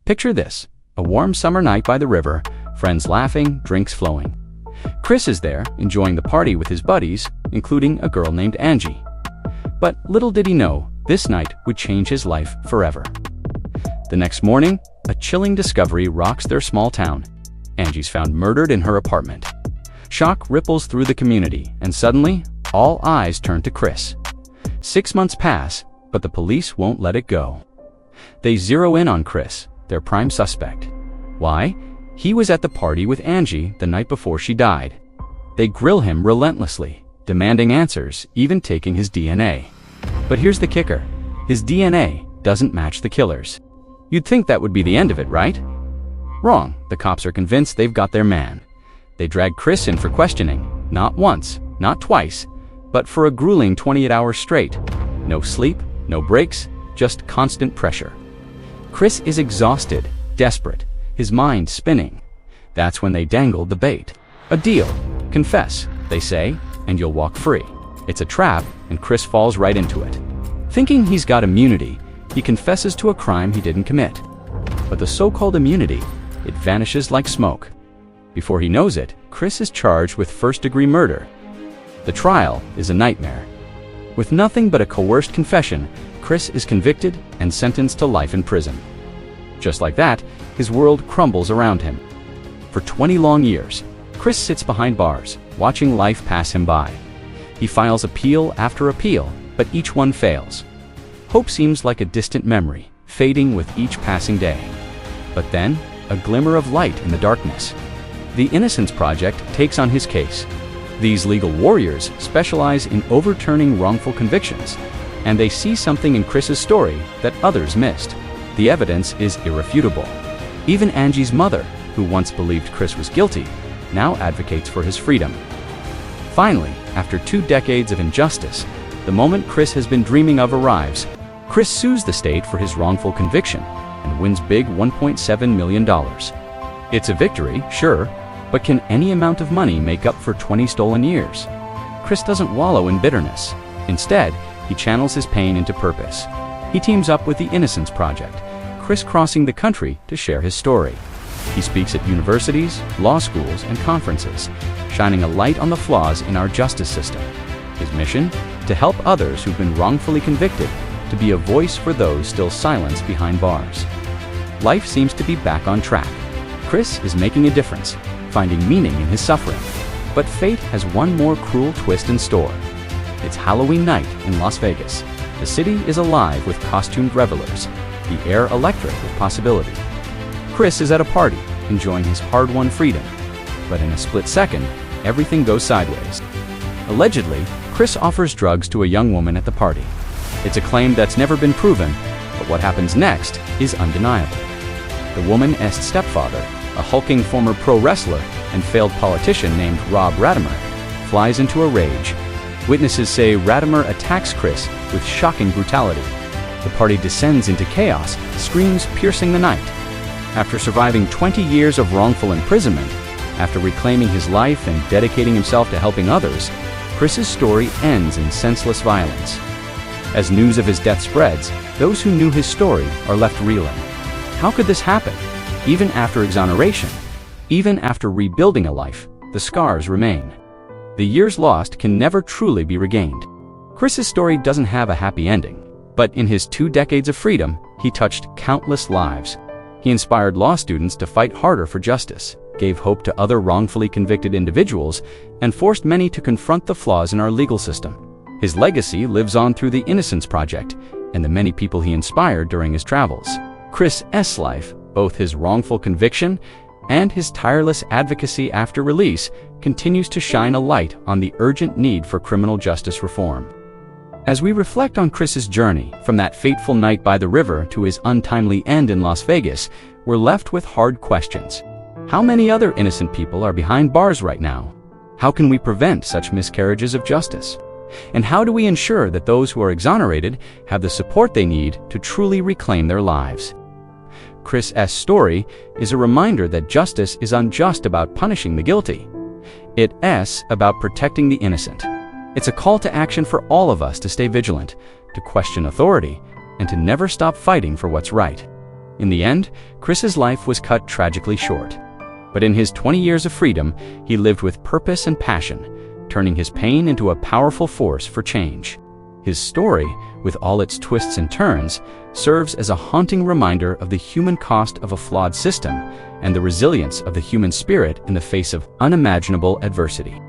Picture this: a warm summer night by the river, friends laughing, drinks flowing. Chris is there, enjoying the party with his buddies, including a girl named Angie. But little did he know, this night would change his life forever. The next morning, a chilling discovery rocks their small town. Angie's found murdered in her apartment. Shock ripples through the community, and suddenly, all eyes turn to Chris. 6 months pass, but the police won't let it go. They zero in on Chris, their prime suspect. Why? He was at the party with Angie the night before she died. They grill him relentlessly, demanding answers, even taking his DNA. But here's the kicker: his DNA doesn't match the killer's. You'd think that would be the end of it, right? Wrong. The cops are convinced they've got their man. They drag Chris in for questioning, not once, not twice, but for a grueling 28 hours straight. No sleep, no breaks, just constant pressure. Chris is exhausted, desperate, his mind spinning. That's when they dangle the bait. A deal. Confess, they say, and you'll walk free. It's a trap, and Chris falls right into it. Thinking he's got immunity, he confesses to a crime he didn't commit. But the so-called immunity, it vanishes like smoke. Before he knows it, Chris is charged with first-degree murder. The trial is a nightmare. With nothing but a coerced confession, Chris is convicted and sentenced to life in prison. Just like that, his world crumbles around him. For 20 long years, Chris sits behind bars, watching life pass him by. He files appeal after appeal, but each one fails. Hope seems like a distant memory, fading with each passing day. But then, a glimmer of light in the darkness. The Innocence Project takes on his case. These legal warriors specialize in overturning wrongful convictions, and they see something in Chris's story that others missed. The evidence is irrefutable. Even Angie's mother, who once believed Chris was guilty, now advocates for his freedom. Finally, after 2 decades of injustice, the moment Chris has been dreaming of arrives. Chris sues the state for his wrongful conviction and wins big $1.7 million. It's a victory, sure, but can any amount of money make up for 20 stolen years? Chris doesn't wallow in bitterness. Instead, he channels his pain into purpose. He teams up with the Innocence Project, crisscrossing the country to share his story. He speaks at universities, law schools, and conferences, shining a light on the flaws in our justice system. His mission? To help others who've been wrongfully convicted to be a voice for those still silenced behind bars. Life seems to be back on track. Chris is making a difference, finding meaning in his suffering. But fate has one more cruel twist in store. It's Halloween night in Las Vegas. The city is alive with costumed revelers, the air electric with possibility. Chris is at a party, enjoying his hard-won freedom. But in a split second, everything goes sideways. Allegedly, Chris offers drugs to a young woman at the party. It's a claim that's never been proven, but what happens next is undeniable. The woman's stepfather, a hulking former pro wrestler and failed politician named Rob Radimer, flies into a rage. Witnesses say Radimer attacks Chris with shocking brutality. The party descends into chaos, screams piercing the night. After surviving 20 years of wrongful imprisonment, after reclaiming his life and dedicating himself to helping others, Chris's story ends in senseless violence. As news of his death spreads, those who knew his story are left reeling. How could this happen? Even after exoneration, even after rebuilding a life, the scars remain. The years lost can never truly be regained. Chris's story doesn't have a happy ending, but in his 2 decades of freedom, he touched countless lives. He inspired law students to fight harder for justice, gave hope to other wrongfully convicted individuals, and forced many to confront the flaws in our legal system. His legacy lives on through the Innocence Project and the many people he inspired during his travels. Chris's life, both his wrongful conviction and his tireless advocacy after release, continues to shine a light on the urgent need for criminal justice reform. As we reflect on Chris's journey from that fateful night by the river to his untimely end in Las Vegas, we're left with hard questions. How many other innocent people are behind bars right now? How can we prevent such miscarriages of justice? And how do we ensure that those who are exonerated have the support they need to truly reclaim their lives? Chris's story is a reminder that justice is unjust about punishing the guilty. It's about protecting the innocent. It's a call to action for all of us to stay vigilant, to question authority, and to never stop fighting for what's right. In the end, Chris's life was cut tragically short. But in his 20 years of freedom, he lived with purpose and passion, turning his pain into a powerful force for change. His story, with all its twists and turns, serves as a haunting reminder of the human cost of a flawed system and the resilience of the human spirit in the face of unimaginable adversity.